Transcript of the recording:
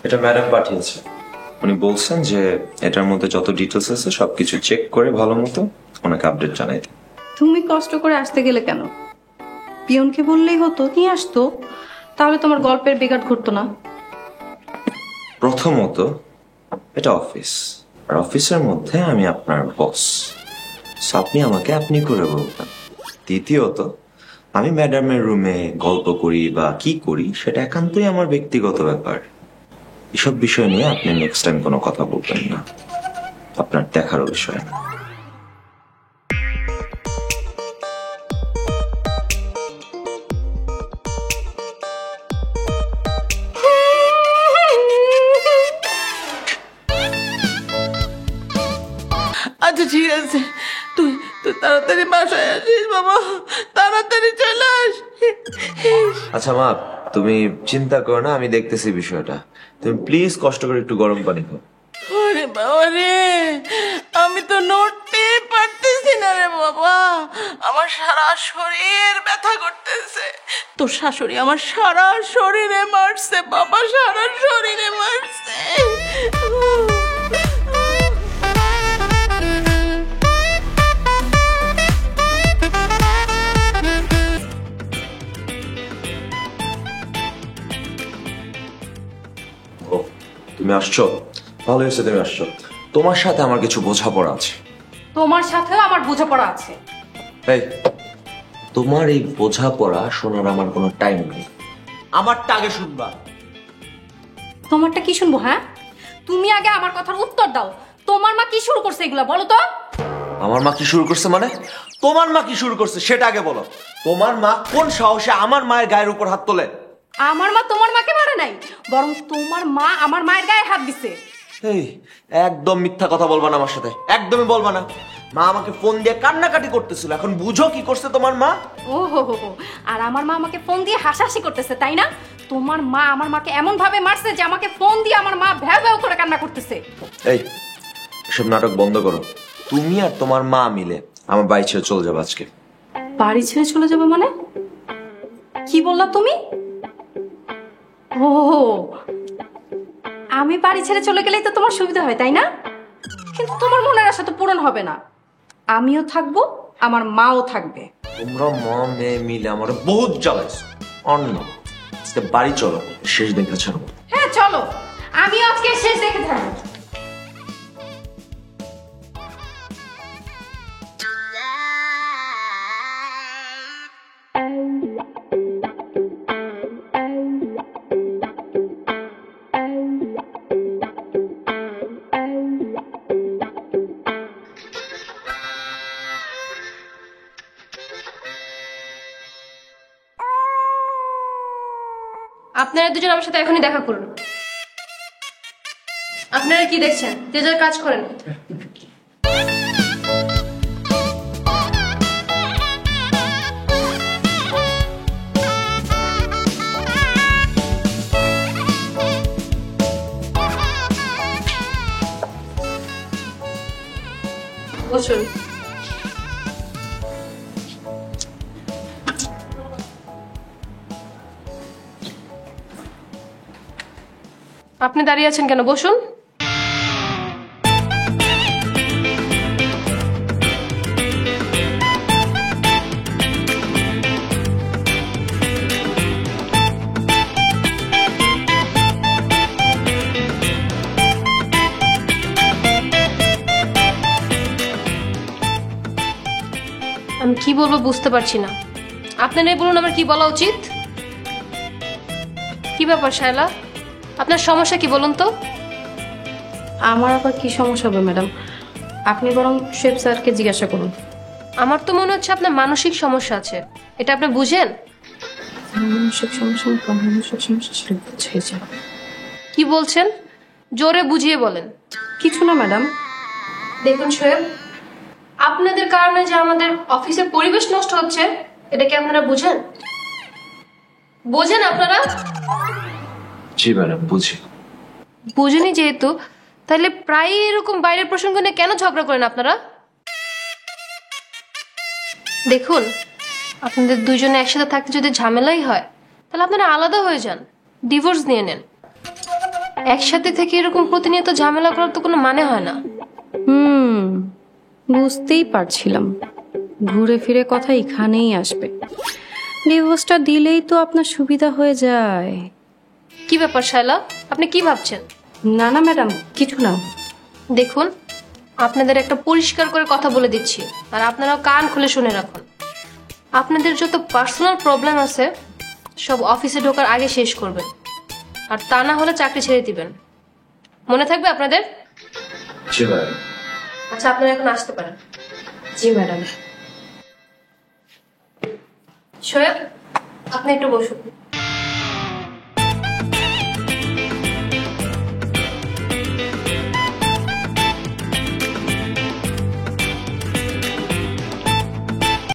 এটা ম্যাডাম পাঠিয়েছে। উনি বলছেন যে এটার মধ্যে যত ডিটেলস আছে সবকিছু চেক করে ভালো মতো ওনাকে আপডেট জানাই দিন। তুমি কষ্ট করে আসতে গেলে কেন? পিয়নকে বললেই হতো, নিয়ে আসতো, তাহলে তোমার গল্পের বিঘাত ঘটতো না। প্রথমত এটা অফিস, আর অফিসের মধ্যে আমি আপনার বস, আপনি আমাকে আপনি করে বলবেন। দ্বিতীয়ত আমি ম্যাডামের রুমে গল্প করি বা কি করি সেটা একান্তই আমার ব্যক্তিগত ব্যাপার। এসব বিষয় নিয়ে আপনি নেক্সট টাইম কোনো কথা বলবেন না, আপনার দেখারও বিষয় না। আচ্ছা ঠিক আছে, তুই তুই তাড়াতাড়ি বাসায় আসিস বাবা, তাড়াতাড়ি চলে আস। আচ্ছা মা, তুমি চিন্তা করো না, আমি দেখতেছি বিষয়টা। তুমি প্লিজ কষ্ট করে একটু গরম পানি খাও। আরে বাবা রে, আমি তো নড়তে পারতেছি না রে বাবা, আমার সারা শরীর ব্যথা করতেছে। তোর শাশুড়ি আমার সারা শরীরে মারছে বাবা, সারা শরীরে মারছে। ও, তুমি আসছো, ভালো হয়েছে তুমি আসছো। তোমার সাথে আমার কিছু বোঝাপড়া আছে। তোমার সাথেও আমার বোঝাপড়া আছে। এই, তোমার এই বোঝাপড়া শোনার আমার কোনো টাইম নেই, আমারটা আগে শুনবা। তোমারটা কি শুনবো? হ্যাঁ, তুমি আগে আমার কথার উত্তর দাও। তোমার মা কি শুরু করছে এগুলা বলো তো? আমার মা কি শুরু করছে মানে? তোমার মা কি শুরু করছে সেটা আগে বলো। তোমার মা কোন সাহসে আমার মায়ের গায়ের উপর হাত তোলে? আমার মা তোমার মাকে মারে নাই, বরং তোমার মা আমার মায়ের গায়ে হাত দিছে। এই, একদম মিথ্যা কথা বলবা না আমার সাথে, একদমই বলবা না। মা আমাকে ফোন দিয়ে কান্নাকাটি করতেছিল, এখন বুঝো কি করছে তোমার মা। ও হো হো হো, আর আমার মা আমাকে ফোন দিয়ে হাসাহাসি করতেছে, তাই না? তোমার মা আমার মাকে এমন ভাবে মারছে যে আমাকে ফোন দিয়ে আমার মা ভ্যাও ভ্যাও করে কান্না করতেছে। এই, এসব নাটক বন্ধ করো। তুমি আর তোমার মা মিলে আমার বাড়ি ছেড়ে চলে যাবে আজকে। বাড়ি ছেড়ে চলে যাবে মানে? কি বললা তুমি? ও, আমি বাড়ি ছেড়ে চলে গেলেই তো তোমার সুবিধা হয়, তাই না? কিন্তু তোমার মনের আশা তো পূরণ হবে না। আমিও থাকবো, আমার মাও থাকবে। তোমরা মা মেয়ে মিলে আমার বহুত জ্বালাইছো। অন্য আজকে বাড়ি চলো, শেষ দেখেছ। হ্যাঁ চলো, আমিও আজকে শেষ দেখে থাকবো। আপনারা দুজন আমার সাথে এখনই দেখা করুন। আপনারা কি দেখছেন? যে যার কাজ করেন। বসুন। আপনি দাঁড়িয়ে আছেন কেন? বসুন। আমি কি বলবো বুঝতে পারছি না। আপনারাই বলুন আমার কি বলা উচিত। কি ব্যাপার শায়লা, আপনার সমস্যা কি বলুন তো? আমার আবার কি সমস্যা হবে ম্যাডাম? আপনি বরং শেফ স্যারকে জিজ্ঞাসা করুন। আমার তো মনে হচ্ছে আপনার মানসিক সমস্যা আছে, এটা আপনি বুঝেন? মানসিক সমস্যা, মানসিক সমস্যা ছিল, বুঝেছি। কি বলছেন? জোরে বুঝিয়ে বলেন। কিছু না ম্যাডাম। দেখুন শোয়েব, আপনাদের কারণে যে আমাদের অফিসের পরিবেশ নষ্ট হচ্ছে, এটা কি আপনারা বুঝেন? বোঝেন আপনারা? জি ম্যাডাম, বুঝি। বুঝেনি যেহেতু, তাহলে প্রায় এরকম বাইরের প্রসঙ্গ নিয়ে কেন ঝগড়া করেন আপনারা? দেখুন, আপনাদের দুজনে একসাথে থাকতে যদি ঝামেলাই হয়, তাহলে আপনারা আলাদা হয়ে যান, ডিভোর্স নিয়ে নেন। একসাথে থেকে এরকম প্রতিনিয়ত ঝামেলা করার তো কোনো মানে হয় না। বুঝতেই পারছিলাম ঘুরে ফিরে কথা এখানেই আসবে। ডিভোর্সটা দিলেই তো আপনার সুবিধা হয়ে যায়। কি ব্যাপার শায়লা, আপনি কি ভাবছেন? না না ম্যাডাম, কিছু না। দেখুন, আপনাদের একটা পরিষ্কার করে কথা বলে দিচ্ছি, আর আপনারাও কান খুলে শুনে রাখুন। আপনাদের যত পার্সোনাল প্রবলেম আছে সব অফিসে ঢোকার আগে শেষ করবেন, আর তা না হলে চাকরি ছেড়ে দিবেন। মনে থাকবে আপনাদের? জি ম্যাডাম। আচ্ছা, আপনারা এখন আসতে পারেন। জি ম্যাডাম। শোয়েব, আপনি একটু বসুন।